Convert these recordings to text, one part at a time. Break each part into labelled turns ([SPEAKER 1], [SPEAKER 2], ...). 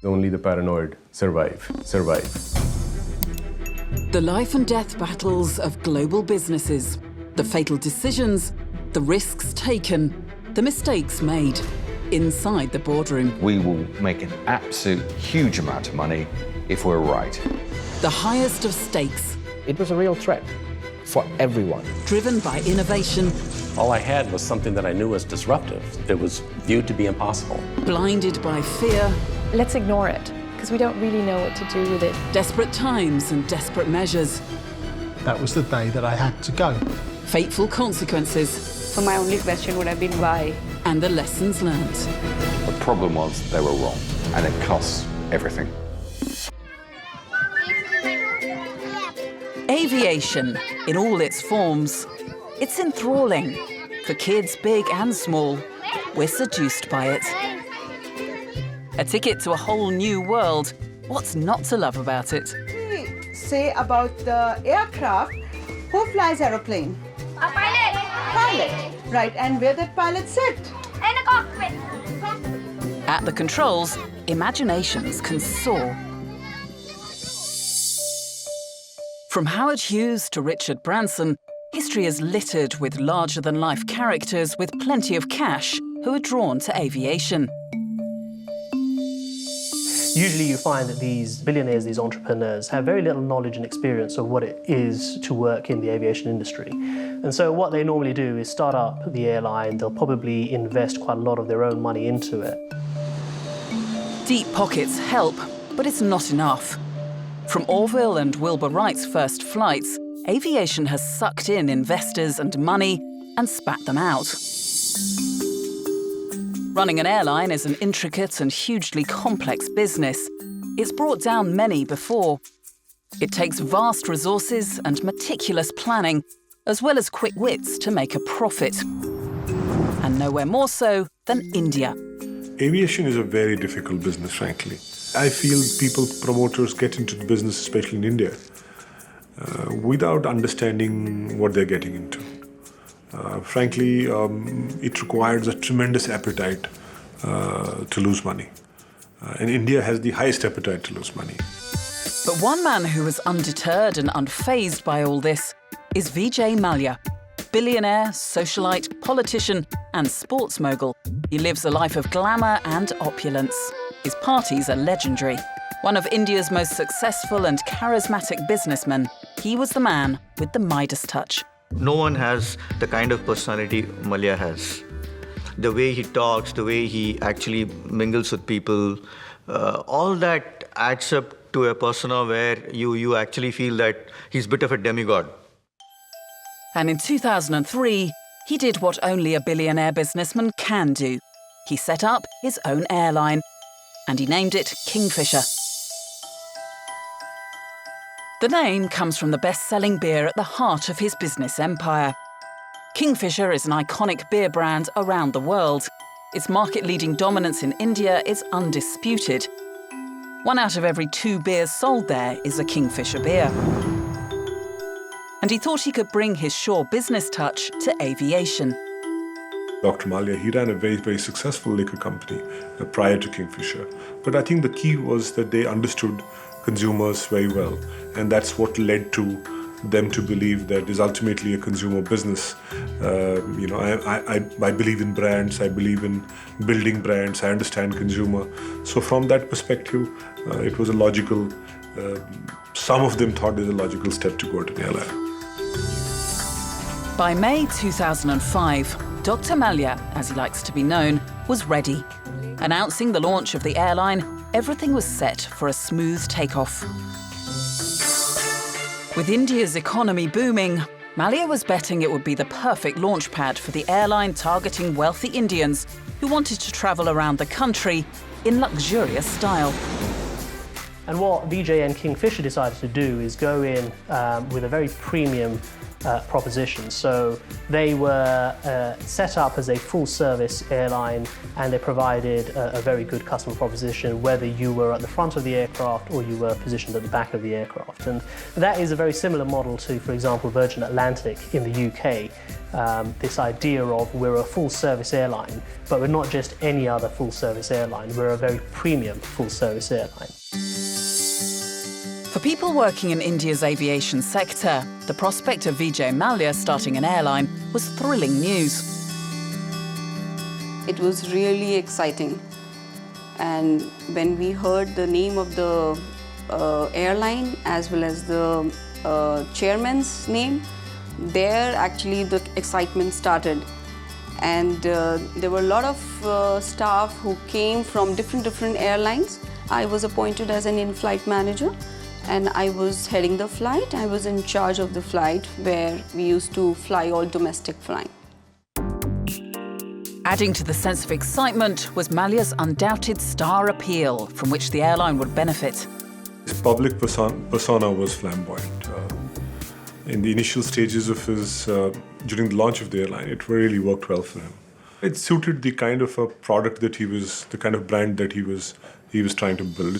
[SPEAKER 1] Only the paranoid survive.
[SPEAKER 2] The life and death battles of global businesses, the fatal decisions, the risks taken, the mistakes made inside the boardroom.
[SPEAKER 3] We will make an absolute huge amount of money if we're right.
[SPEAKER 2] The highest of stakes.
[SPEAKER 4] It was a real threat for everyone.
[SPEAKER 2] Driven by innovation.
[SPEAKER 5] All I had was something that I knew was disruptive. It was viewed to be impossible.
[SPEAKER 2] Blinded by fear.
[SPEAKER 6] Let's ignore it, because we don't really know what to do with it.
[SPEAKER 2] Desperate times and desperate measures.
[SPEAKER 7] That was the day that I had to go.
[SPEAKER 2] Fateful consequences.
[SPEAKER 8] So my only question would have been why?
[SPEAKER 2] And the lessons learned.
[SPEAKER 3] The problem was they were wrong, and it costs everything.
[SPEAKER 2] Aviation, in all its forms. It's enthralling. For kids big and small, we're seduced by it. A ticket to a whole new world. What's not to love about it?
[SPEAKER 9] Say about the aircraft, who flies aeroplane?
[SPEAKER 10] A pilot.
[SPEAKER 9] Pilot. Right, and where that pilot sit?
[SPEAKER 10] In a cockpit.
[SPEAKER 2] At the controls, imaginations can soar. From Howard Hughes to Richard Branson, history is littered with larger-than-life characters with plenty of cash who are drawn to aviation.
[SPEAKER 11] Usually you find that these billionaires, these entrepreneurs, have very little knowledge and experience of what it is to work in the aviation industry. And so what they normally do is start up the airline. They'll probably invest quite a lot of their own money into it.
[SPEAKER 2] Deep pockets help, but it's not enough. From Orville and Wilbur Wright's first flights, aviation has sucked in investors and money and spat them out. Running an airline is an intricate and hugely complex business. It's brought down many before. It takes vast resources and meticulous planning, as well as quick wits to make a profit. And nowhere more so than India.
[SPEAKER 12] Aviation is a very difficult business, frankly. I feel promoters get into the business, especially in India, without understanding what they're getting into. Frankly, it requires a tremendous appetite to lose money. And India has the highest appetite to lose money.
[SPEAKER 2] But one man who was undeterred and unfazed by all this is Vijay Mallya. Billionaire, socialite, politician and sports mogul. He lives a life of glamour and opulence. His parties are legendary. One of India's most successful and charismatic businessmen, he was the man with the Midas touch.
[SPEAKER 13] No one has the kind of personality Mallya has. The way he talks, the way he actually mingles with people, all that adds up to a persona where you actually feel that he's a bit of a demigod.
[SPEAKER 2] And in 2003, he did what only a billionaire businessman can do. He set up his own airline, and he named it Kingfisher. The name comes from the best-selling beer at the heart of his business empire. Kingfisher is an iconic beer brand around the world. Its market-leading dominance in India is undisputed. 1 out of every 2 beers sold there is a Kingfisher beer. And he thought he could bring his sure business touch to aviation.
[SPEAKER 12] Dr. Mallya, he ran a very, very successful liquor company prior to Kingfisher. But I think the key was that they understood consumers very well. And that's what led to them to believe that is ultimately a consumer business. I believe in brands, I believe in building brands, I understand consumer. So from that perspective, it was a logical, some of them thought it was a logical step to go to the airline.
[SPEAKER 2] By May 2005, Dr. Mallya, as he likes to be known, was ready. Announcing the launch of the airline, everything was set for a smooth takeoff. With India's economy booming, Mallya was betting it would be the perfect launchpad for the airline targeting wealthy Indians who wanted to travel around the country in luxurious style.
[SPEAKER 11] And what Vijay and Kingfisher decided to do is go in with a very premium proposition. So they were set up as a full-service airline, and they provided a very good customer proposition, whether you were at the front of the aircraft or you were positioned at the back of the aircraft. And that is a very similar model to, for example, Virgin Atlantic in the UK. this idea of we're a full-service airline, but we're not just any other full-service airline, we're a very premium full-service airline.
[SPEAKER 2] For people working in India's aviation sector, the prospect of Vijay Mallya starting an airline was thrilling news.
[SPEAKER 8] It was really exciting. And when we heard the name of the airline as well as the chairman's name, there actually the excitement started. And there were a lot of staff who came from different airlines. I was appointed as an in-flight manager, and I was heading the flight. I was in charge of the flight where we used to fly all domestic flying.
[SPEAKER 2] Adding to the sense of excitement was Mallya's undoubted star appeal, from which the airline would benefit.
[SPEAKER 12] His public persona was flamboyant. In the initial stages of his, during the launch of the airline, it really worked well for him. It suited the kind of a product that he was, the kind of brand that he was trying to build.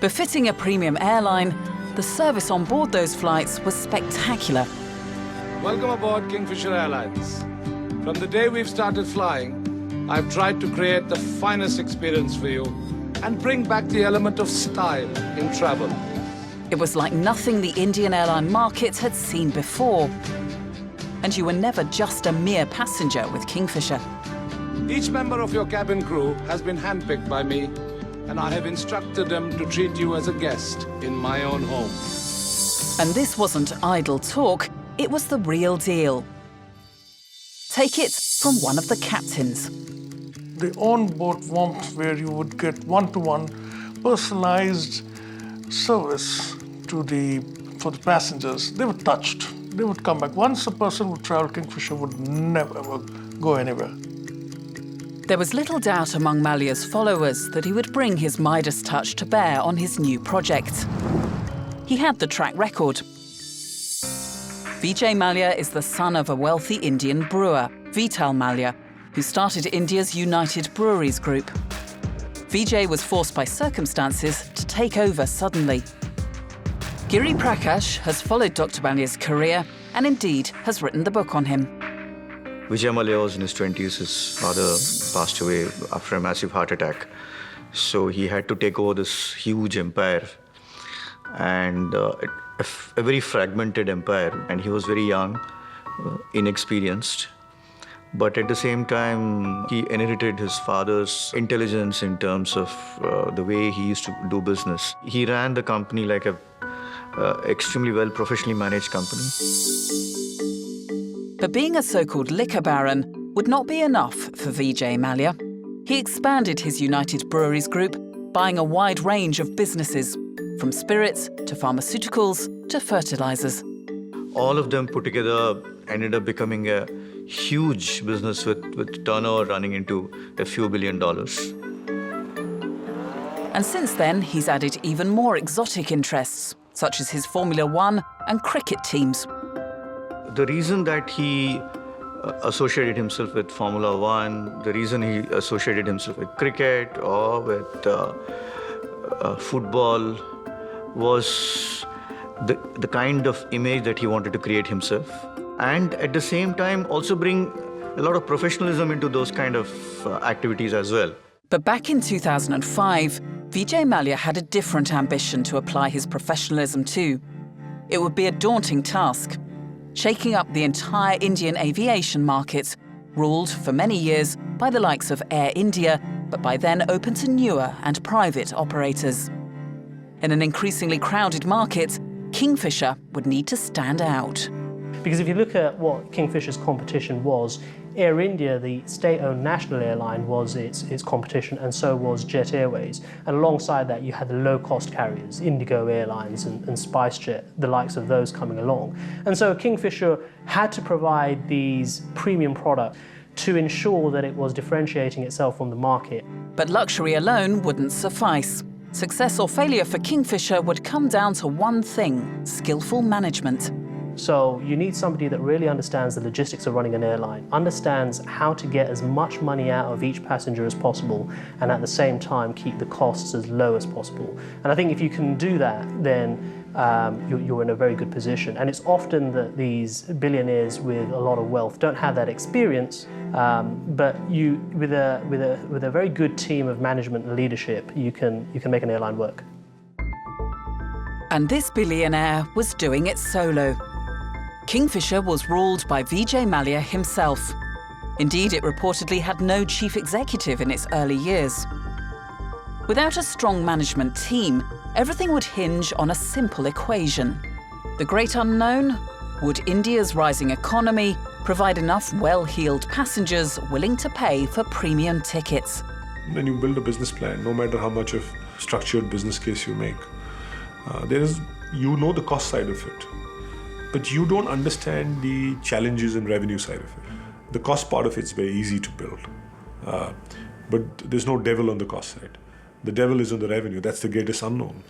[SPEAKER 2] Befitting a premium airline, the service on board those flights was spectacular.
[SPEAKER 14] Welcome aboard Kingfisher Airlines. From the day we've started flying, I've tried to create the finest experience for you and bring back the element of style in travel.
[SPEAKER 2] It was like nothing the Indian airline market had seen before. And you were never just a mere passenger with Kingfisher.
[SPEAKER 14] Each member of your cabin crew has been handpicked by me, and I have instructed them to treat you as a guest in my own home.
[SPEAKER 2] And this wasn't idle talk, it was the real deal. Take it from one of the captains.
[SPEAKER 7] The on-board warmth, where you would get one-to-one personalized service for the passengers, they were touched. They would come back. Once a person would travel, Kingfisher would never ever go anywhere.
[SPEAKER 2] There was little doubt among Mallya's followers that he would bring his Midas touch to bear on his new project. He had the track record. Vijay Mallya is the son of a wealthy Indian brewer, Vijay Mallya, who started India's United Breweries Group. Vijay was forced by circumstances to take over suddenly. Giri Prakash has followed Dr. Mallya's career and indeed has written the book on him.
[SPEAKER 13] Vijay Mallya was in his 20s. His father passed away after a massive heart attack. So he had to take over this huge empire, and a very fragmented empire. And he was very young, inexperienced. But at the same time, he inherited his father's intelligence in terms of the way he used to do business. He ran the company like a extremely well professionally managed company.
[SPEAKER 2] But being a so-called liquor baron would not be enough for Vijay Mallya. He expanded his United Breweries Group, buying a wide range of businesses, from spirits to pharmaceuticals to fertilizers.
[SPEAKER 13] All of them put together ended up becoming a huge business with turnover running into a few $1 billion.
[SPEAKER 2] And since then, he's added even more exotic interests, such as his Formula One and cricket teams.
[SPEAKER 13] The reason that he associated himself with Formula One, the reason he associated himself with cricket or with football was the kind of image that he wanted to create himself, and at the same time also bring a lot of professionalism into those kind of activities as well.
[SPEAKER 2] But back in 2005, Vijay Mallya had a different ambition to apply his professionalism to. It would be a daunting task, shaking up the entire Indian aviation market, ruled for many years by the likes of Air India, but by then open to newer and private operators. In an increasingly crowded market, Kingfisher would need to stand out.
[SPEAKER 11] Because if you look at what Kingfisher's competition was, Air India, the state-owned national airline, was its competition, and so was Jet Airways. And alongside that, you had the low-cost carriers, Indigo Airlines and SpiceJet, the likes of those coming along. And so Kingfisher had to provide these premium products to ensure that it was differentiating itself from the market.
[SPEAKER 2] But luxury alone wouldn't suffice. Success or failure for Kingfisher would come down to one thing: skillful management.
[SPEAKER 11] So you need somebody that really understands the logistics of running an airline, understands how to get as much money out of each passenger as possible, and at the same time keep the costs as low as possible. And I think if you can do that, then you're in a very good position. And it's often that these billionaires with a lot of wealth don't have that experience, but with a very good team of management and leadership, you can make an airline work.
[SPEAKER 2] And this billionaire was doing it solo. Kingfisher was ruled by Vijay Mallya himself. Indeed, it reportedly had no chief executive in its early years. Without a strong management team, everything would hinge on a simple equation. The great unknown: would India's rising economy provide enough well-heeled passengers willing to pay for premium tickets?
[SPEAKER 12] When you build a business plan, no matter how much of structured business case you make, you know the cost side of it, but you don't understand the challenges and revenue side of it. The cost part of it's very easy to build, but there's no devil on the cost side. The devil is on the revenue. That's the greatest unknown.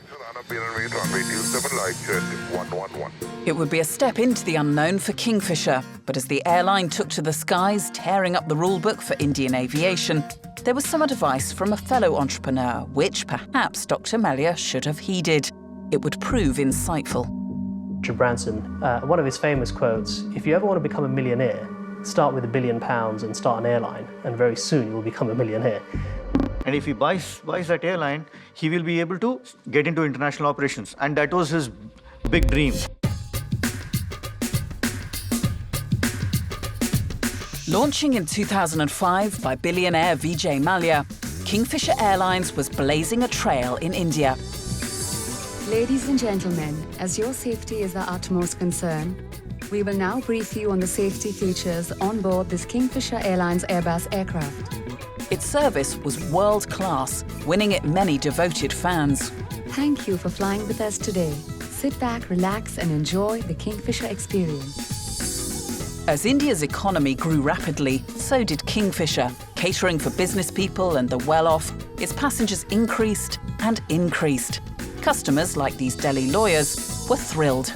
[SPEAKER 2] It would be a step into the unknown for Kingfisher, but as the airline took to the skies, tearing up the rulebook for Indian aviation, there was some advice from a fellow entrepreneur, which perhaps Dr. Mallya should have heeded. It would prove insightful.
[SPEAKER 11] Richard Branson, one of his famous quotes: if you ever want to become a millionaire, start with £1 billion and start an airline, and very soon you will become a millionaire.
[SPEAKER 13] And if he buys that airline, he will be able to get into international operations. And that was his big dream.
[SPEAKER 2] Launching in 2005 by billionaire Vijay Mallya, Kingfisher Airlines was blazing a trail in India.
[SPEAKER 15] Ladies and gentlemen, as your safety is our utmost concern, we will now brief you on the safety features on board this Kingfisher Airlines Airbus aircraft.
[SPEAKER 2] Its service was world-class, winning it many devoted fans.
[SPEAKER 15] Thank you for flying with us today. Sit back, relax, and enjoy the Kingfisher experience.
[SPEAKER 2] As India's economy grew rapidly, so did Kingfisher. Catering for business people and the well-off, its passengers increased and increased. Customers, like these Delhi lawyers, were thrilled.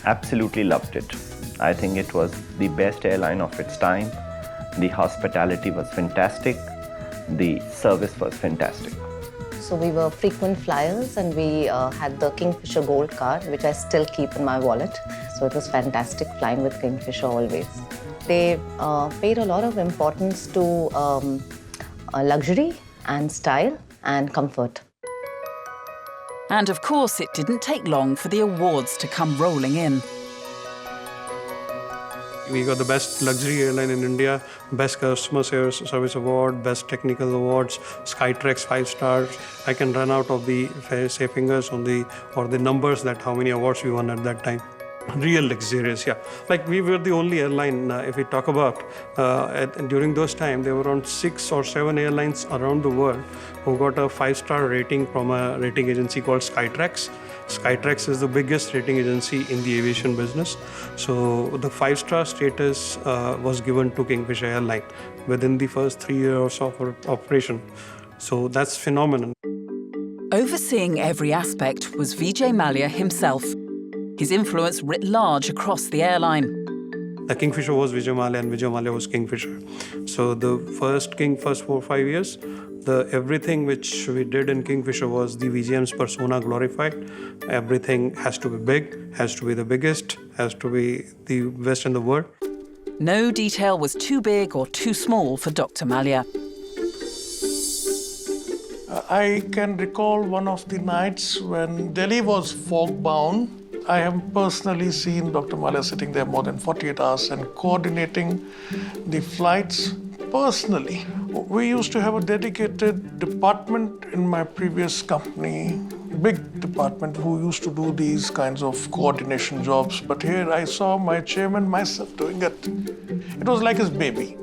[SPEAKER 16] Absolutely loved it. I think it was the best airline of its time. The hospitality was fantastic. The service was fantastic.
[SPEAKER 17] So we were frequent flyers, and we had the Kingfisher Gold card, which I still keep in my wallet. So it was fantastic flying with Kingfisher always. They paid a lot of importance to luxury and style and comfort.
[SPEAKER 2] And of course, it didn't take long for the awards to come rolling in.
[SPEAKER 18] We got the best luxury airline in India, best customer service award, best technical awards, Skytrax 5 stars. I can run out of the say fingers on the numbers that how many awards we won at that time. Real luxurious, yeah. Like we were the only airline, if we talk about, during those times, there were around 6 or 7 airlines around the world who got a 5-star rating from a rating agency called Skytrax. Skytrax is the biggest rating agency in the aviation business. So the 5-star status was given to Kingfisher Airline within the first 3 years of operation. So that's phenomenal.
[SPEAKER 2] Overseeing every aspect was Vijay Mallya himself. His influence writ large across the airline.
[SPEAKER 18] The Kingfisher was Vijay Mallya and Vijay Mallya was Kingfisher. So the first 4 or 5 years, everything which we did in Kingfisher was the VGM's persona glorified. Everything has to be big, has to be the biggest, has to be the best in the world.
[SPEAKER 2] No detail was too big or too small for Dr. Mallya.
[SPEAKER 7] I can recall one of the nights when Delhi was fog-bound. I have personally seen Dr. Mallya sitting there more than 48 hours and coordinating the flights personally. We used to have a dedicated department in my previous company, big department, who used to do these kinds of coordination jobs. But here I saw my chairman myself doing it. It was like his baby.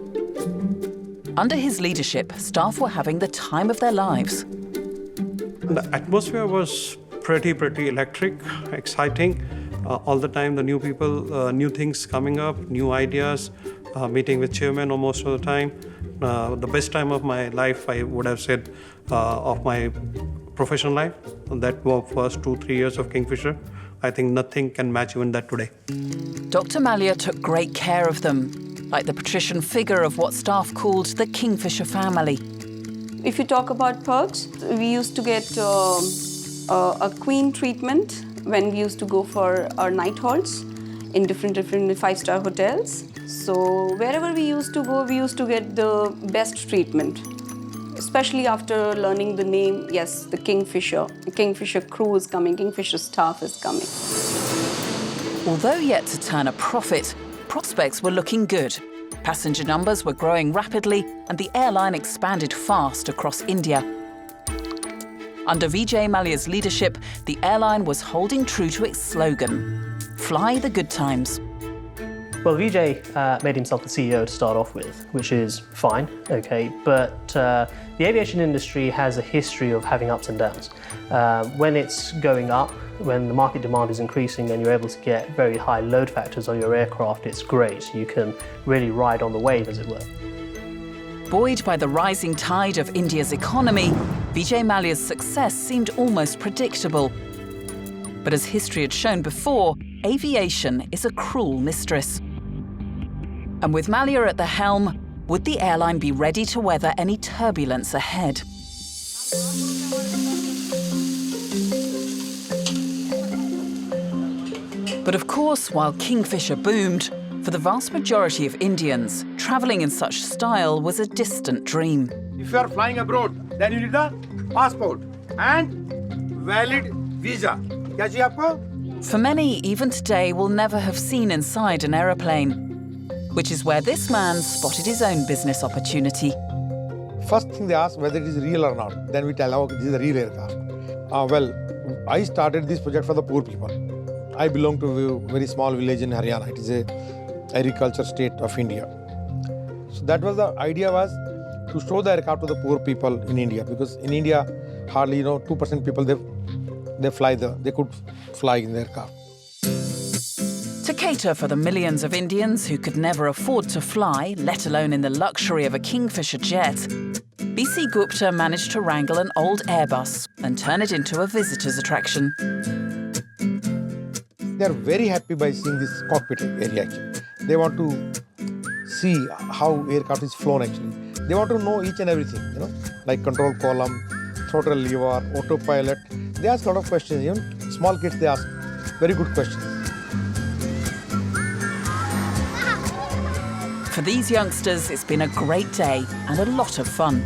[SPEAKER 2] Under his leadership, staff were having the time of their lives.
[SPEAKER 18] The atmosphere was pretty electric, exciting. All the time, the new people, new things coming up, new ideas, meeting with chairman almost all the time. The best time of my life, I would have said, of my professional life. That was first 2-3 years of Kingfisher. I think nothing can match even that today.
[SPEAKER 2] Dr. Mallya took great care of them, like the patrician figure of what staff called the Kingfisher family.
[SPEAKER 8] If you talk about perks, we used to get a queen treatment when we used to go for our night halts in different 5-star hotels. So wherever we used to go, we used to get the best treatment. Especially after learning the name, yes, the Kingfisher crew is coming, Kingfisher staff is coming.
[SPEAKER 2] Although yet to turn a profit, prospects were looking good. Passenger numbers were growing rapidly and the airline expanded fast across India. Under Vijay Mallya's leadership, the airline was holding true to its slogan, "Fly the good times."
[SPEAKER 11] Well, Vijay made himself the CEO to start off with, which is fine, okay, but the aviation industry has a history of having ups and downs. When it's going up, when the market demand is increasing and you're able to get very high load factors on your aircraft, it's great. You can really ride on the wave, as it were.
[SPEAKER 2] Buoyed by the rising tide of India's economy, Vijay Mallya's success seemed almost predictable. But as history had shown before, aviation is a cruel mistress. And with Mallya at the helm, would the airline be ready to weather any turbulence ahead? But of course, while Kingfisher boomed, for the vast majority of Indians, travelling in such style was a distant dream.
[SPEAKER 19] If you are flying abroad, then you need a passport and valid visa. क्या चाहिए आपको?
[SPEAKER 2] For many, even today, will never have seen inside an aeroplane, which is where this man spotted his own business opportunity.
[SPEAKER 19] First thing they ask whether it is real or not. Then we tell, okay, this is a real aircraft. Well, I started this project for the poor people. I belong to a very small village in Haryana. It is a agriculture state of India. So that was the idea, was to show the aircraft to the poor people in India, because in India, hardly 2% people they could fly in the aircraft.
[SPEAKER 2] To cater for the millions of Indians who could never afford to fly, let alone in the luxury of a Kingfisher jet, BC Gupta managed to wrangle an old Airbus and turn it into a visitor's attraction.
[SPEAKER 19] They are very happy by seeing this cockpit area actually. They want to see how aircraft is flown actually. They want to know each and everything, like control column, throttle lever, autopilot. They ask a lot of questions. Small kids, they ask very good questions.
[SPEAKER 2] For these youngsters, it's been a great day and a lot of fun.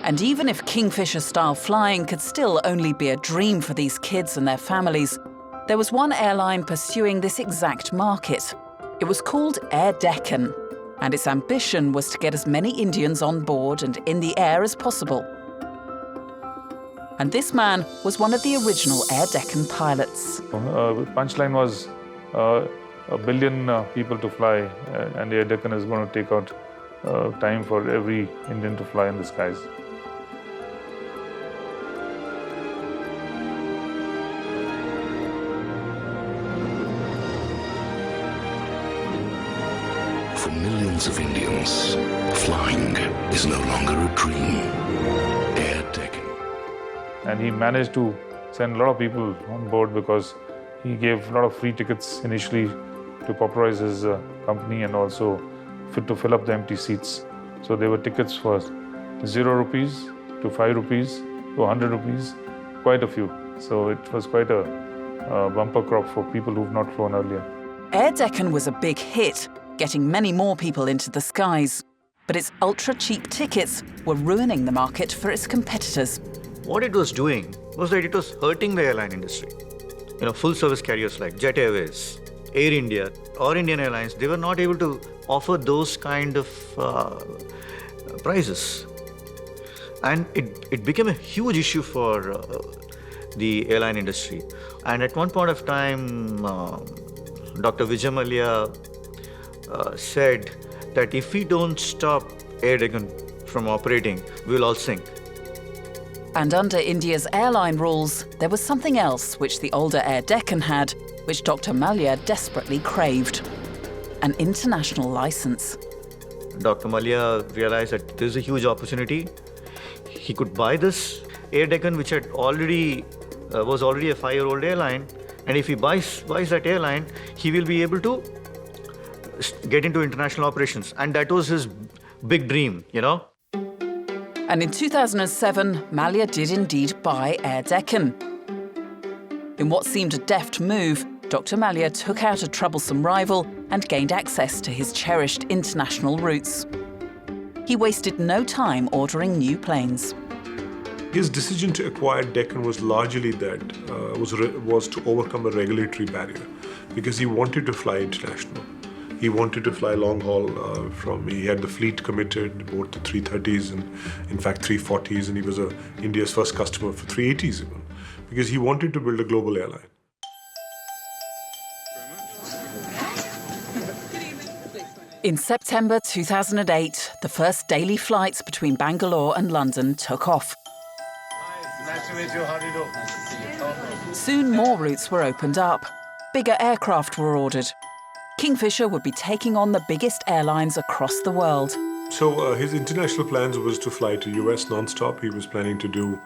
[SPEAKER 2] And even if Kingfisher-style flying could still only be a dream for these kids and their families, there was one airline pursuing this exact market. It was called Air Deccan, and its ambition was to get as many Indians on board and in the air as possible. And this man was one of the original Air Deccan pilots.
[SPEAKER 20] Punchline was a billion people to fly, and Air Deccan is going to take out time for every Indian to fly in the skies.
[SPEAKER 21] For millions of Indians, flying is no longer a dream. Air Deccan.
[SPEAKER 20] And he managed to send a lot of people on board because he gave a lot of free tickets initially to popularize his company and also to fill up the empty seats. So there were tickets for 0 rupees to 5 rupees to 100 rupees, quite a few. So it was quite a bumper crop for people who've not flown earlier.
[SPEAKER 2] Air Deccan was a big hit, getting many more people into the skies. But its ultra-cheap tickets were ruining the market for its competitors.
[SPEAKER 13] What it was doing was that it was hurting the airline industry. Full-service carriers like Jet Airways, Air India, or Indian Airlines, they were not able to offer those kind of prices. And it became a huge issue for the airline industry. And at one point of time, Dr. Vijay Mallya said that if we don't stop Air Deccan from operating, we'll all sink.
[SPEAKER 2] And under India's airline rules, there was something else which the older Air Deccan had, which Dr. Mallya desperately craved: an international license.
[SPEAKER 13] Dr. Mallya realized that there's a huge opportunity. He could buy this Air Deccan, which was already a 5-year-old airline, and if he buys that airline, he will be able to get into international operations, and that was his big dream,
[SPEAKER 2] And in 2007, Mallya did indeed buy Air Deccan. In what seemed a deft move, Dr. Mallya took out a troublesome rival and gained access to his cherished international routes. He wasted no time ordering new planes.
[SPEAKER 12] His decision to acquire Deccan was largely was to overcome a regulatory barrier, because he wanted to fly international. He wanted to fly long haul he had the fleet committed, both the 330s and in fact 340s, and he was India's first customer for 380s even, because he wanted to build a global airline.
[SPEAKER 2] In September 2008, the first daily flights between Bangalore and London took off.
[SPEAKER 14] Nice to meet you. How do you do?
[SPEAKER 2] Soon more routes were opened up. Bigger aircraft were ordered. Kingfisher would be taking on the biggest airlines across the world.
[SPEAKER 12] So his international plans was to fly to US non-stop. He was planning to do,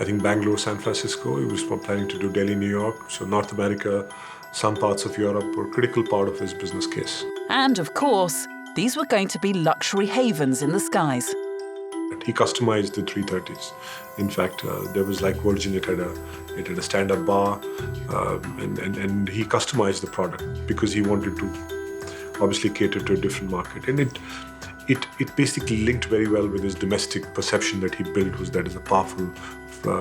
[SPEAKER 12] I think, Bangalore, San Francisco. He was planning to do Delhi, New York. So North America, some parts of Europe were a critical part of his business case.
[SPEAKER 2] And of course, these were going to be luxury havens in the skies.
[SPEAKER 12] He customized the 330s. In fact, there was like Virgin, it had a stand-up bar, and he customized the product because he wanted to obviously cater to a different market. And it basically linked very well with his domestic perception that he built, was that is a powerful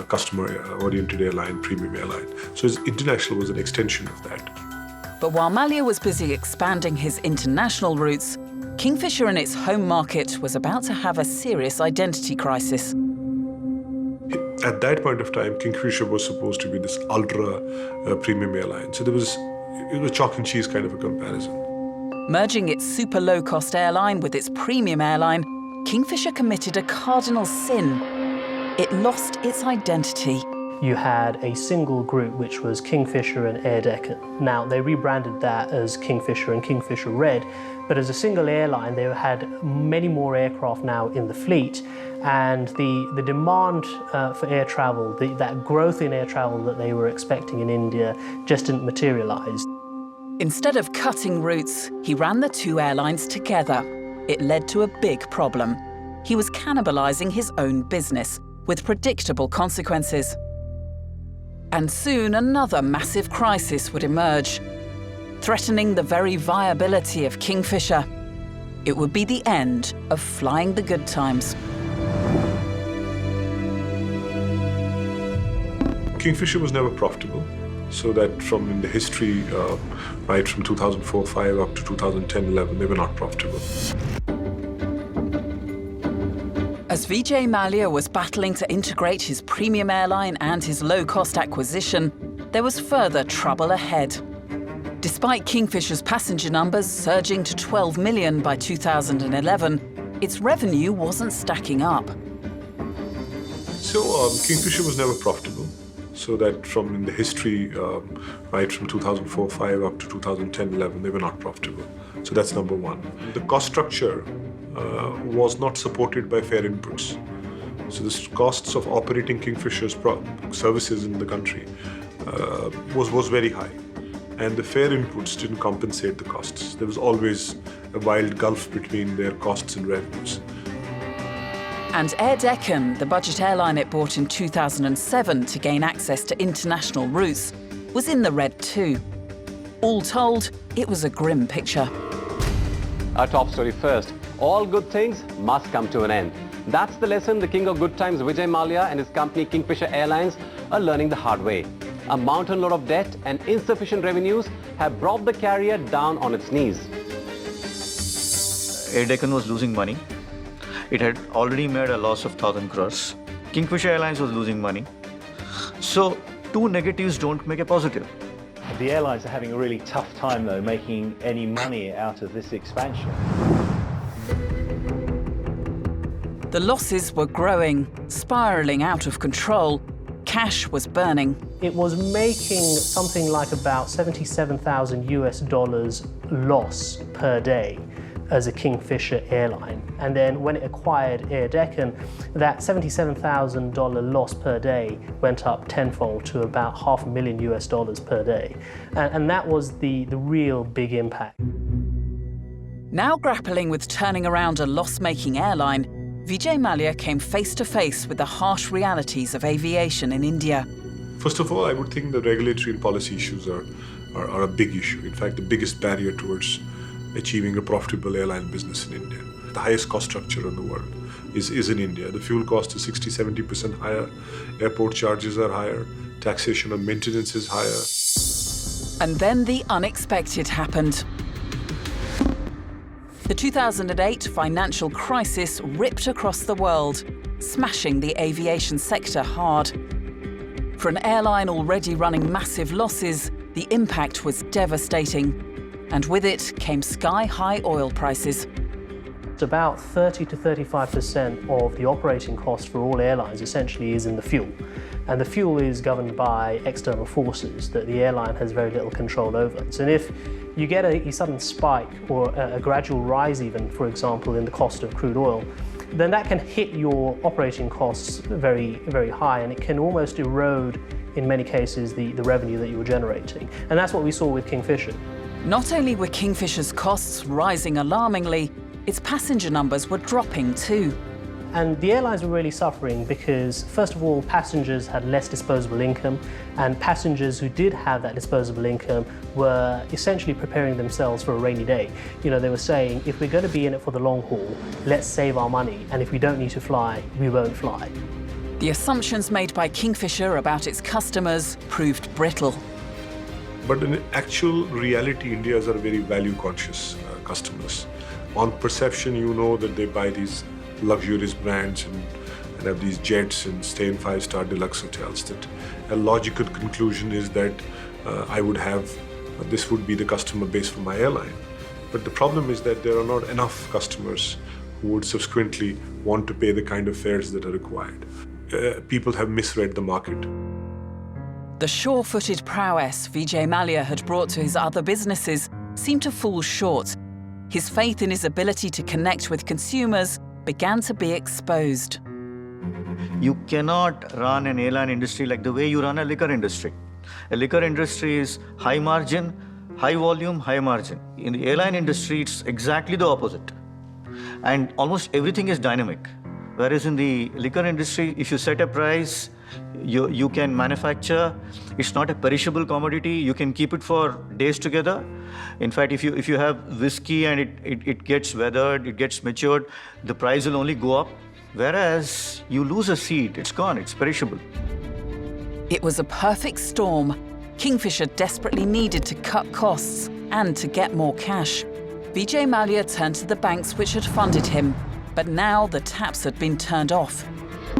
[SPEAKER 12] customer-oriented airline, premium airline. So his international was an extension of that.
[SPEAKER 2] But while Mallya was busy expanding his international routes, Kingfisher in its home market was about to have a serious identity crisis.
[SPEAKER 12] At that point of time, Kingfisher was supposed to be this ultra premium airline. So it was chalk and cheese kind of a comparison.
[SPEAKER 2] Merging its super low-cost airline with its premium airline, Kingfisher committed a cardinal sin. It lost its identity.
[SPEAKER 11] You had a single group, which was Kingfisher and Air Deccan. Now, they rebranded that as Kingfisher and Kingfisher Red, but as a single airline, they had many more aircraft now in the fleet, and the demand for air travel, that growth in air travel that they were expecting in India just didn't materialize.
[SPEAKER 2] Instead of cutting routes, he ran the two airlines together. It led to a big problem. He was cannibalizing his own business, with predictable consequences. And soon another massive crisis would emerge, threatening the very viability of Kingfisher. It would be the end of flying the good times.
[SPEAKER 12] Kingfisher was never profitable, so that in the history, right from 2004-05 up to 2010-11, they were not profitable.
[SPEAKER 2] As Vijay Mallya was battling to integrate his premium airline and his low-cost acquisition, there was further trouble ahead. Despite Kingfisher's passenger numbers surging to 12 million by 2011, its revenue wasn't stacking up.
[SPEAKER 12] So Kingfisher was never profitable, so that in the history, right from 2004-05 up to 2010-11, they were not profitable. So that's number one. The cost structure was not supported by fair inputs. So the costs of operating Kingfisher's services in the country was very high. And the fare inputs didn't compensate the costs. There was always a wild gulf between their costs and revenues.
[SPEAKER 2] And Air Deccan, the budget airline it bought in 2007 to gain access to international routes, was in the red too. All told, it was a grim picture.
[SPEAKER 1] Our top story first. All good things must come to an end. That's the lesson the king of good times, Vijay Mallya, and his company Kingfisher Airlines are learning the hard way. A mountain load of debt and insufficient revenues have brought the carrier down on its knees.
[SPEAKER 13] Air Deccan was losing money. It had already made a loss of 1,000 crores. Kingfisher Airlines was losing money. So two negatives don't make a positive.
[SPEAKER 22] The airlines are having a really tough time, though, making any money out of this expansion.
[SPEAKER 2] The losses were growing, spiraling out of control. Cash was burning.
[SPEAKER 11] It was making something like about $77,000 loss per day as a Kingfisher airline. And then when it acquired Air Deccan, that $77,000 loss per day went up tenfold to about $500,000 per day. And that was the real big impact.
[SPEAKER 2] Now grappling with turning around a loss-making airline, Vijay Mallya came face to face with the harsh realities of aviation in India.
[SPEAKER 12] First of all, I would think the regulatory and policy issues are a big issue. In fact, the biggest barrier towards achieving a profitable airline business in India. The highest cost structure in the world is in India. The fuel cost is 60-70% higher, airport charges are higher, taxation on maintenance is higher.
[SPEAKER 2] And then the unexpected happened. The 2008 financial crisis ripped across the world, smashing the aviation sector hard. For an airline already running massive losses, the impact was devastating. And with it came sky-high oil prices.
[SPEAKER 11] About 30 to 35% of the operating cost for all airlines essentially is in the fuel. And the fuel is governed by external forces that the airline has very little control over. So if you get a sudden spike or a gradual rise even, for example, in the cost of crude oil, then that can hit your operating costs very, very high, and it can almost erode, in many cases, the revenue that you were generating. And that's what we saw with Kingfisher.
[SPEAKER 2] Not only were Kingfisher's costs rising alarmingly, its passenger numbers were dropping too.
[SPEAKER 11] And the airlines were really suffering because, first of all, passengers had less disposable income, and passengers who did have that disposable income were essentially preparing themselves for a rainy day. You know, they were saying, if we're going to be in it for the long haul, let's save our money, and if we don't need to fly, we won't fly.
[SPEAKER 2] The assumptions made by Kingfisher about its customers proved brittle.
[SPEAKER 12] But in actual reality, Indians are very value-conscious customers. On perception, you know that they buy these luxurious brands and have these jets and stay in 5-star deluxe hotels. That a logical conclusion is that I would have, this would be the customer base for my airline. But the problem is that there are not enough customers who would subsequently want to pay the kind of fares that are required. People have misread the market.
[SPEAKER 2] The sure-footed prowess Vijay Mallya had brought to his other businesses seemed to fall short. His faith in his ability to connect with consumers began to be exposed.
[SPEAKER 13] You cannot run an airline industry like the way you run a liquor industry. A liquor industry is high margin, high volume, high margin. In the airline industry, it's exactly the opposite. And almost everything is dynamic. Whereas in the liquor industry, if you set a price, you can manufacture. It's not a perishable commodity. You can keep it for days together. In fact, if you have whiskey and it gets weathered, it gets matured, the price will only go up. Whereas you lose a seat, it's gone, it's perishable.
[SPEAKER 2] It was a perfect storm. Kingfisher desperately needed to cut costs and to get more cash. Vijay Mallya turned to the banks which had funded him, but now the taps had been turned off.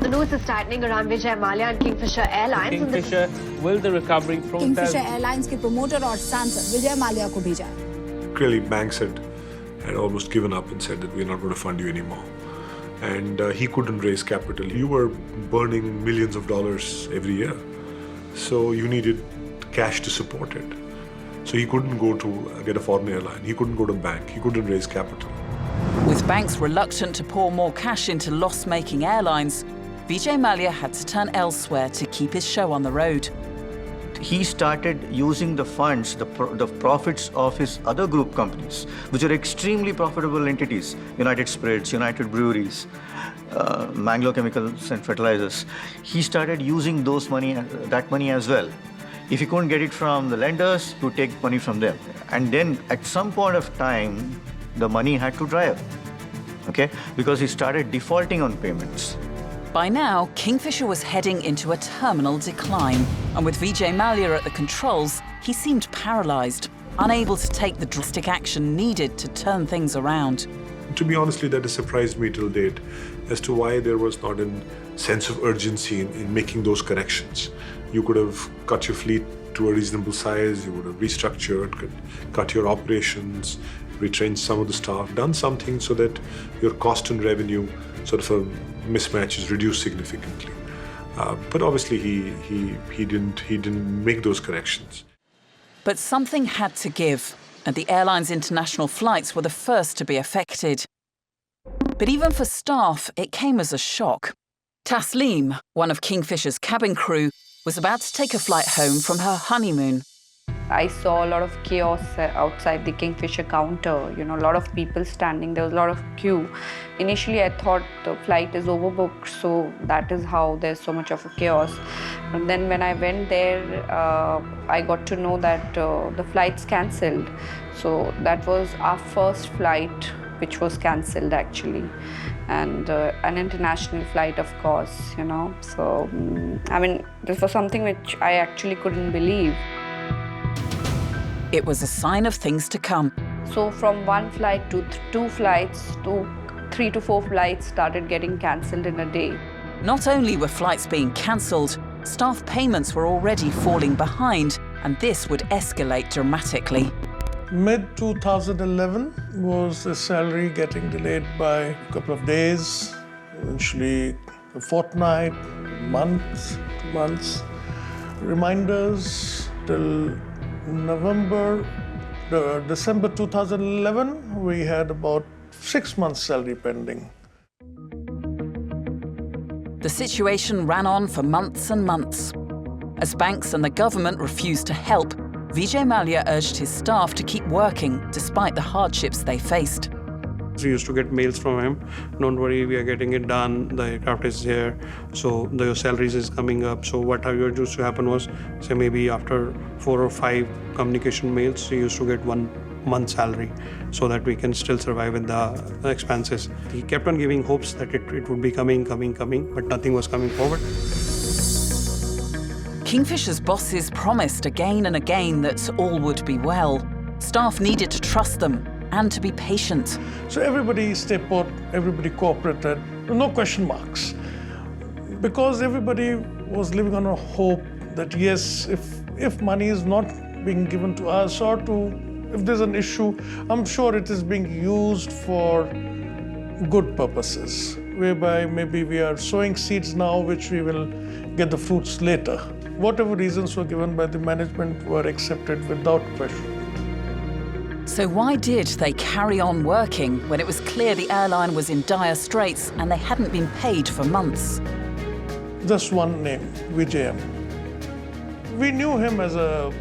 [SPEAKER 4] The news is tightening around Vijay Mallya and Kingfisher Airlines.
[SPEAKER 5] Kingfisher, will the recovery process...
[SPEAKER 23] Kingfisher Airlines के promoter और सांसद विजय माल्या को भेजा.
[SPEAKER 12] Clearly, banks had almost given up and said that we're not going to fund you anymore. And he couldn't raise capital. You were burning millions of dollars every year. So you needed cash to support it. So he couldn't go to get a foreign airline. He couldn't go to a bank. He couldn't raise capital.
[SPEAKER 2] With banks reluctant to pour more cash into loss-making airlines, Vijay Mallya had to turn elsewhere to keep his show on the road.
[SPEAKER 13] He started using the funds, the profits of his other group companies, which are extremely profitable entities, United Spirits, United Breweries, Mangalore Chemicals and Fertilizers. He started using that money as well. If he couldn't get it from the lenders, he would take money from them. And then at some point of time, the money had to dry up, okay? Because he started defaulting on payments.
[SPEAKER 2] By now, Kingfisher was heading into a terminal decline. And with Vijay Mallya at the controls, he seemed paralyzed, unable to take the drastic action needed to turn things around.
[SPEAKER 12] To be honestly, that has surprised me till date as to why there was not a sense of urgency in making those corrections. You could have cut your fleet to a reasonable size, you would have restructured, cut your operations, retrained some of the staff, done something so that your cost and revenue sort of a mismatch is reduced significantly. But obviously he didn't make those corrections.
[SPEAKER 2] But something had to give, and the airline's international flights were the first to be affected. But even for staff, it came as a shock. Tasleem, one of Kingfisher's cabin crew, was about to take a flight home from her honeymoon.
[SPEAKER 8] I saw a lot of chaos outside the Kingfisher counter, a lot of people standing, there was a lot of queue. Initially I thought the flight is overbooked, so that is how there's so much of a chaos. And then when I went there, I got to know that the flight's cancelled. So that was our first flight which was cancelled actually. And an international flight, of course, So, this was something which I actually couldn't believe.
[SPEAKER 2] It was a sign of things to come.
[SPEAKER 8] So from one flight to two flights to 3 to 4 flights started getting cancelled in a day.
[SPEAKER 2] Not only were flights being cancelled, staff payments were already falling behind, and this would escalate dramatically.
[SPEAKER 7] Mid-2011 was the salary getting delayed by a couple of days, eventually a fortnight, months, 2 months. Reminders till December 2011, we had about 6 months salary pending.
[SPEAKER 2] The situation ran on for months and months. As banks and the government refused to help, Vijay Mallya urged his staff to keep working despite the hardships they faced.
[SPEAKER 18] We used to get mails from him, don't worry, we are getting it done, the aircraft is here, so your salaries is coming up. So what used to happen was, say maybe after 4 or 5 communication mails, we used to get 1 month's salary so that we can still survive with the expenses. He kept on giving hopes that it would be coming, but nothing was coming forward.
[SPEAKER 2] Kingfisher's bosses promised again and again that all would be well. Staff needed to trust them and to be patient.
[SPEAKER 7] So everybody stayed put, everybody cooperated, no question marks. Because everybody was living on a hope that yes, if money is not being given to us or if there's an issue, I'm sure it is being used for good purposes, whereby maybe we are sowing seeds now which we will get the fruits later. Whatever reasons were given by the management were accepted without question.
[SPEAKER 2] So why did they carry on working when it was clear the airline was in dire straits and they hadn't been paid for months?
[SPEAKER 7] Just one name, Vijay. We knew him as a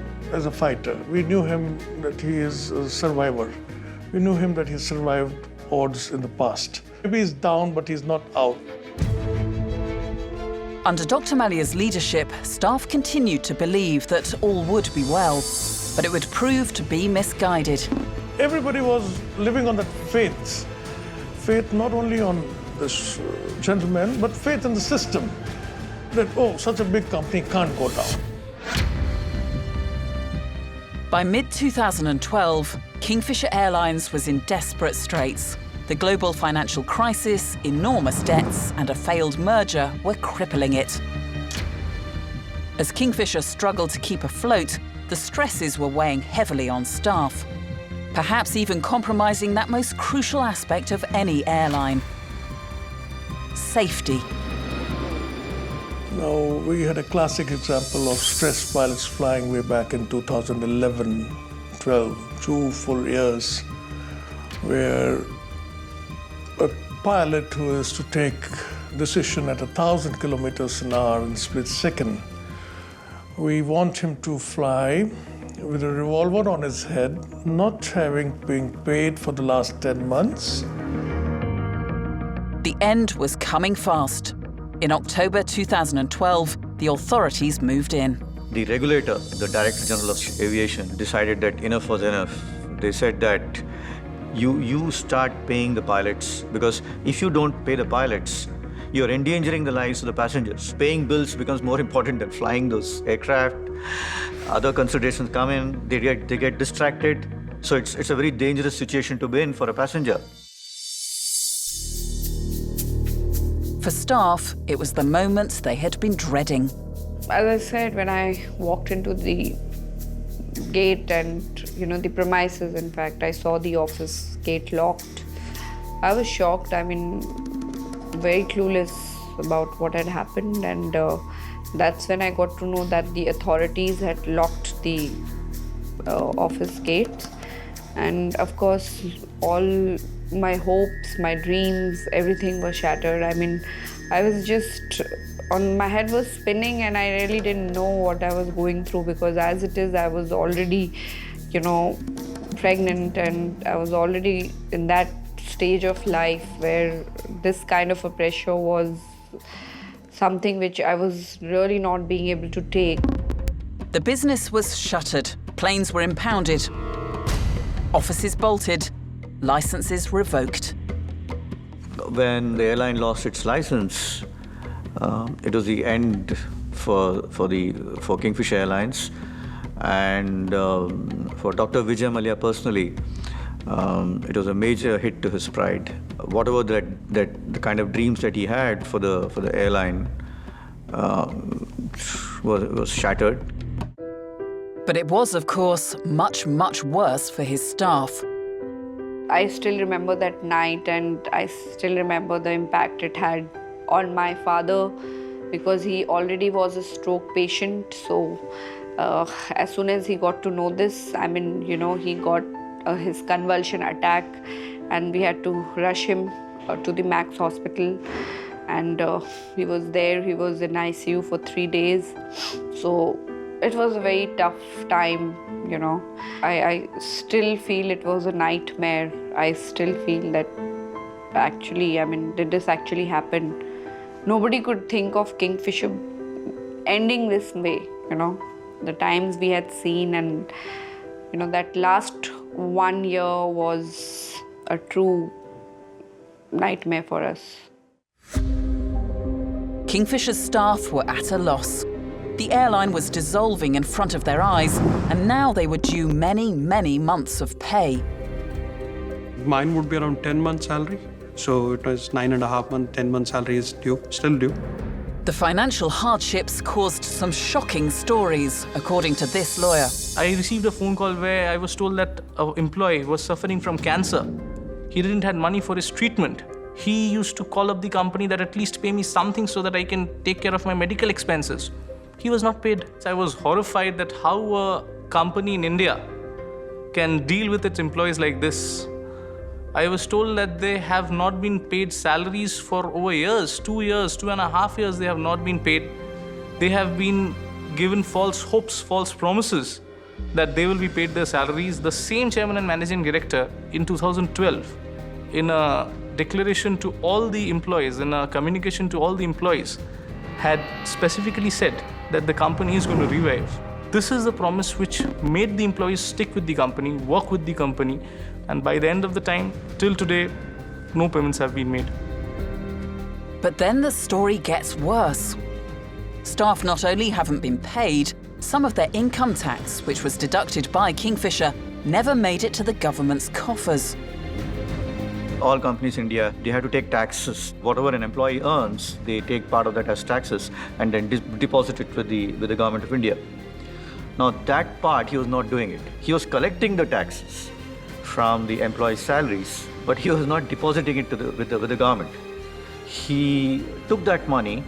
[SPEAKER 7] fighter. We knew him that he is a survivor. We knew him that he survived odds in the past. Maybe he's down, but he's not out.
[SPEAKER 2] Under Dr. Mallya's leadership, staff continued to believe that all would be well, but it would prove to be misguided.
[SPEAKER 7] Everybody was living on that faith. Faith not only on this gentleman, but faith in the system. That, oh, such a big company can't go down.
[SPEAKER 2] By mid-2012, Kingfisher Airlines was in desperate straits. The global financial crisis, enormous debts, and a failed merger were crippling it. As Kingfisher struggled to keep afloat, the stresses were weighing heavily on staff, perhaps even compromising that most crucial aspect of any airline: safety.
[SPEAKER 7] Now, we had a classic example of stressed pilots flying way back in 2011, 12, 2 full years, where a pilot who is to take decision at 1,000 kilometers an hour in a split second, we want him to fly with a revolver on his head, not having been paid for the last 10 months.
[SPEAKER 2] The end was coming fast. In October 2012, the authorities moved in.
[SPEAKER 13] The regulator, the Director General of Aviation, decided that enough was enough. They said that you start paying the pilots, because if you don't pay the pilots, you're endangering the lives of the passengers. Paying bills becomes more important than flying those aircraft. Other considerations come in, they get distracted. So it's a very dangerous situation to be in for a passenger.
[SPEAKER 2] For staff, it was the moment they had been dreading.
[SPEAKER 8] As I said, when I walked into the gate and, the premises, in fact, I saw the office gate locked. I was shocked, very clueless about what had happened, and that's when I got to know that the authorities had locked the office gates. And of course, all my hopes, my dreams, everything was shattered. I was just
[SPEAKER 3] my head was spinning and I really didn't know what I was going through, because as it is, I was already, pregnant, and I was already in that stage of life where this kind of a pressure was something which I was really not being able to take.
[SPEAKER 2] The business was shuttered, planes were impounded, offices bolted, licenses revoked.
[SPEAKER 13] When the airline lost its license, it was the end for Kingfisher Airlines, and for Dr. Vijay Mallya personally, it was a major hit to his pride. Whatever the kind of dreams that he had for the airline was shattered.
[SPEAKER 2] But it was, of course, much, much worse for his staff.
[SPEAKER 3] I still remember that night, and I still remember the impact it had on my father, because he already was a stroke patient. So as soon as he got to know this, he got his convulsion attack, and we had to rush him to the Max Hospital, and he was there. He was in ICU for 3 days. So it was a very tough time, I still feel it was a nightmare. I still feel that did this actually happen? Nobody could think of Kingfisher ending this way, the times we had seen, and that last 1 year was a true nightmare for us.
[SPEAKER 2] Kingfisher's staff were at a loss. The airline was dissolving in front of their eyes, and now they were due many, many months of pay.
[SPEAKER 18] Mine would be around 10 months' salary. So it was 9.5 months, 10 months' salary is due, still due.
[SPEAKER 2] The financial hardships caused some shocking stories, according to this lawyer.
[SPEAKER 5] I received a phone call where I was told that an employee was suffering from cancer. He didn't have money for his treatment. He used to call up the company that at least pay me something so that I can take care of my medical expenses. He was not paid. I was horrified that how a company in India can deal with its employees like this. I was told that they have not been paid salaries for over years, 2 years, 2.5 years they have not been paid. They have been given false hopes, false promises that they will be paid their salaries. The same chairman and managing director in 2012, in a declaration to all the employees, in a communication to all the employees, had specifically said that the company is going to revive. This is the promise which made the employees stick with the company, work with the company, and by the end of the time, till today, no payments have been made.
[SPEAKER 2] But then the story gets worse. Staff not only haven't been paid, some of their income tax, which was deducted by Kingfisher, never made it to the government's coffers.
[SPEAKER 13] All companies in India, they have to take taxes. Whatever an employee earns, they take part of that as taxes and then deposit it with the government of India. Now that part, he was not doing it. He was collecting the taxes from the employees' salaries, but he was not depositing it with the government. He took that money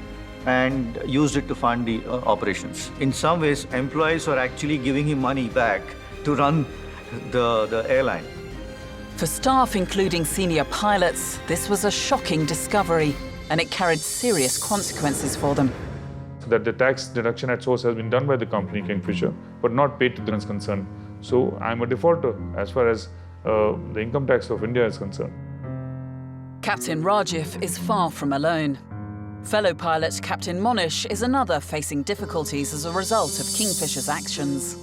[SPEAKER 13] and used it to fund the operations. In some ways, employees were actually giving him money back to run the airline.
[SPEAKER 2] For staff, including senior pilots, this was a shocking discovery, and it carried serious consequences for them.
[SPEAKER 20] That the tax deduction at source has been done by the company Kingfisher, but not paid to the ones concerned. So I'm a defaulter as far as the income tax of India is concerned.
[SPEAKER 2] Captain Rajiv is far from alone. Fellow pilot Captain Monish is another facing difficulties as a result of Kingfisher's actions.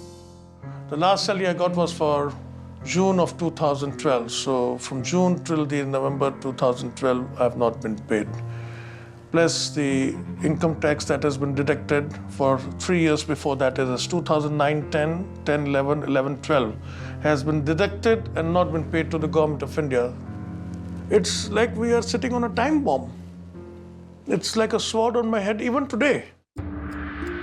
[SPEAKER 7] The last salary I got was for June of 2012. So from June till the November 2012, I have not been paid. Plus the income tax that has been deducted for 3 years before that, is 2009, 10, 10, 11, 11, 12, has been deducted and not been paid to the government of India. It's like we are sitting on a time bomb. It's like a sword on my head even today.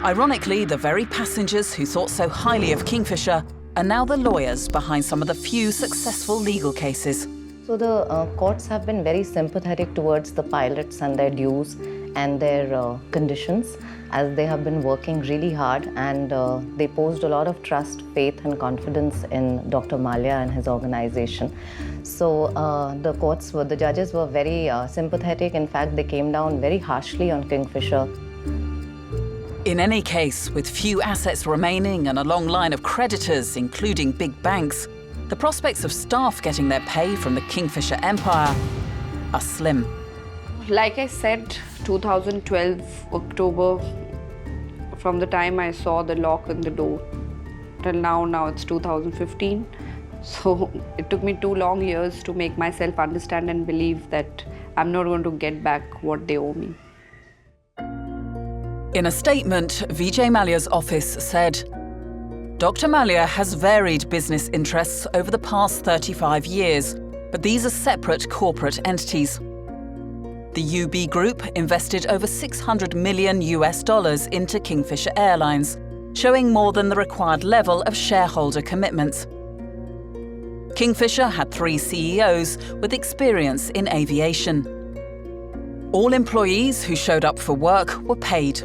[SPEAKER 2] Ironically, the very passengers who thought so highly of Kingfisher are now the lawyers behind some of the few successful legal cases.
[SPEAKER 17] So the courts have been very sympathetic towards the pilots and their dues and their conditions, as they have been working really hard, and they posed a lot of trust, faith and confidence in Dr. Mallya and his organization. So the judges were very sympathetic. In fact, they came down very harshly on Kingfisher.
[SPEAKER 2] In any case, with few assets remaining and a long line of creditors, including big banks, the prospects of staff getting their pay from the Kingfisher empire are slim.
[SPEAKER 3] Like I said, 2012 October, from the time I saw the lock on the door till now it's 2015. So it took me 2 long years to make myself understand and believe that I'm not going to get back what they owe me.
[SPEAKER 2] In a statement, Vijay Mallya's office said, Dr. Mallya has varied business interests over the past 35 years, but these are separate corporate entities. The UB Group invested over $600 million into Kingfisher Airlines, showing more than the required level of shareholder commitments. Kingfisher had 3 CEOs with experience in aviation. All employees who showed up for work were paid.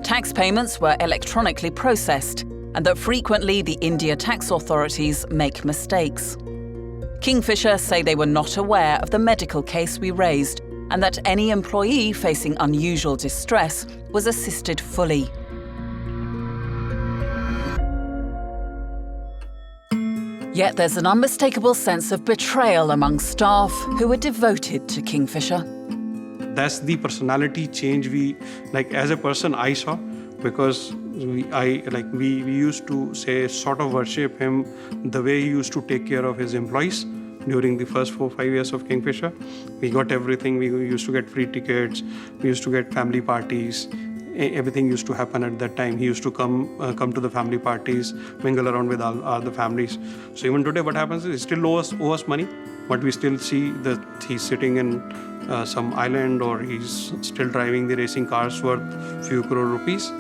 [SPEAKER 2] Tax payments were electronically processed, and that frequently the India tax authorities make mistakes. Kingfisher say they were not aware of the medical case we raised, and that any employee facing unusual distress was assisted fully. Yet there's an unmistakable sense of betrayal among staff who were devoted to Kingfisher.
[SPEAKER 18] That's the personality change we, as a person I saw, because we used to say sort of worship him the way he used to take care of his employees. During the first 4-5 years of Kingfisher, we got everything. We used to get free tickets. We used to get family parties. Everything used to happen at that time. He used to come to the family parties, mingle around with all the families. So even today, what happens is he still owe us money, but we still see that he's sitting in some island, or he's still driving the racing cars worth few crore rupees.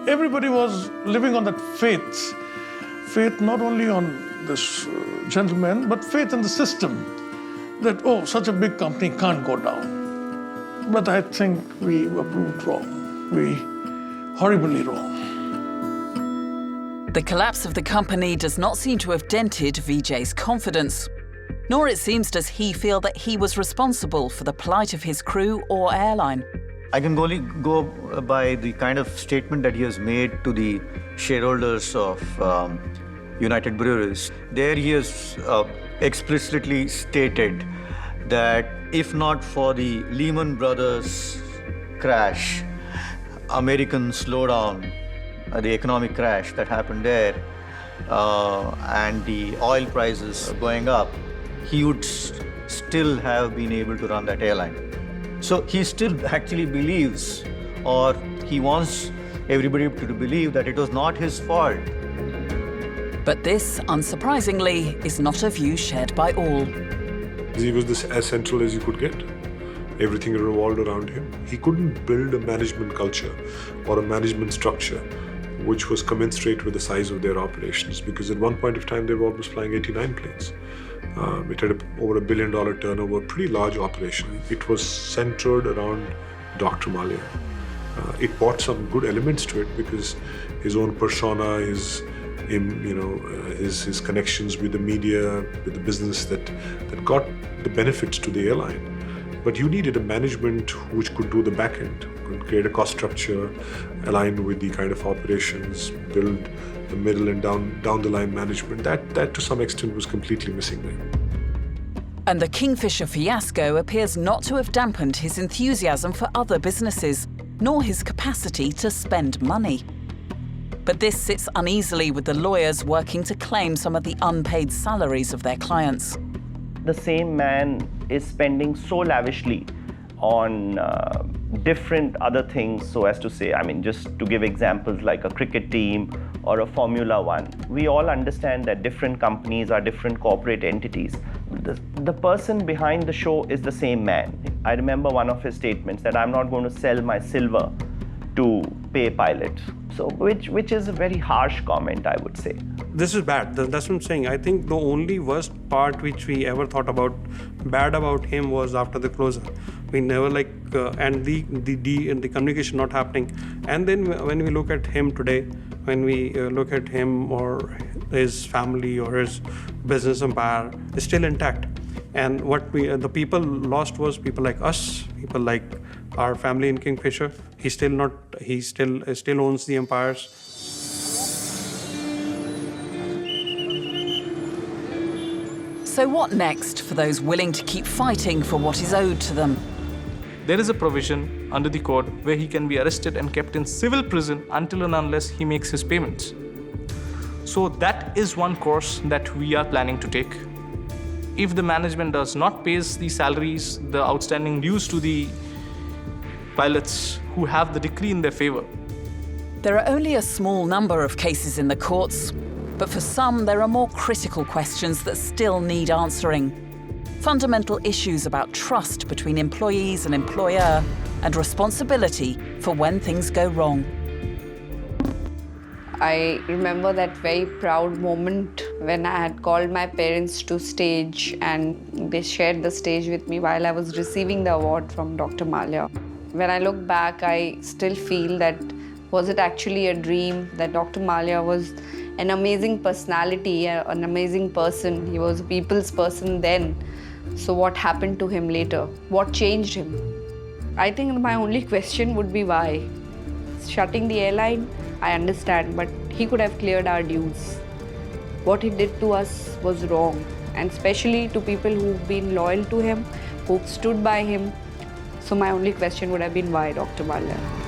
[SPEAKER 7] Everybody was living on that faith not only on this gentleman, but faith in the system, that, oh, such a big company can't go down. But I think we were proved wrong. We horribly wrong.
[SPEAKER 2] The collapse of the company does not seem to have dented Vijay's confidence, nor it seems does he feel that he was responsible for the plight of his crew or airline.
[SPEAKER 13] I can only go by the kind of statement that he has made to the shareholders of United Breweries. There he has explicitly stated that if not for the Lehman Brothers crash, American slowdown, the economic crash that happened there, and the oil prices going up, he would still have been able to run that airline. So he still actually believes, or he wants everybody to believe, that it was not his fault.
[SPEAKER 2] But this, unsurprisingly, is not a view shared by all.
[SPEAKER 12] He was as central as you could get. Everything revolved around him. He couldn't build a management culture or a management structure which was commensurate with the size of their operations, because at one point of time they were almost flying 89 planes. It had over $1 billion turnover, pretty large operation. It was centered around Dr. Mallya. It brought some good elements to it, because his own persona, his connections with the media, with the business that got the benefits to the airline. But you needed a management which could do the back end, could create a cost structure aligned with the kind of operations, build the middle and down the line management. That to some extent was completely missing there.
[SPEAKER 2] And the Kingfisher fiasco appears not to have dampened his enthusiasm for other businesses, nor his capacity to spend money. But this sits uneasily with the lawyers working to claim some of the unpaid salaries of their clients.
[SPEAKER 16] The same man is spending so lavishly on different other things, so as to say, just to give examples like a cricket team or a Formula One. We all understand that different companies are different corporate entities. The person behind the show is the same man. I remember one of his statements that I'm not going to sell my silver to pay pilots. So, which is a very harsh comment, I would say.
[SPEAKER 18] This is bad. That's what I'm saying. I think the only worst part which we ever thought about bad about him was after the closure. We never and the communication not happening. And then when we look at him today, when we look at him or his family or his business empire, is still intact. And what the people lost was people like us, people like our family in Kingfisher. He still owns the empires.
[SPEAKER 2] So what next for those willing to keep fighting for what is owed to them?
[SPEAKER 5] There is a provision under the code where he can be arrested and kept in civil prison until and unless he makes his payments. So that is one course that we are planning to take. If the management does not pay the salaries, the outstanding dues to the pilots who have the decree in their favor.
[SPEAKER 2] There are only a small number of cases in the courts, but for some there are more critical questions that still need answering. Fundamental issues about trust between employees and employer, and responsibility for when things go wrong.
[SPEAKER 3] I remember that very proud moment when I had called my parents to stage and they shared the stage with me while I was receiving the award from Dr. Mallya. When I look back, I still feel that was it actually a dream, that Dr. Mallya was an amazing personality, an amazing person. He was a people's person then. So what happened to him later? What changed him? I think my only question would be why. Shutting the airline, I understand, but he could have cleared our dues. What he did to us was wrong, and especially to people who've been loyal to him, who've stood by him. So my only question would have been why, Dr. Mallya?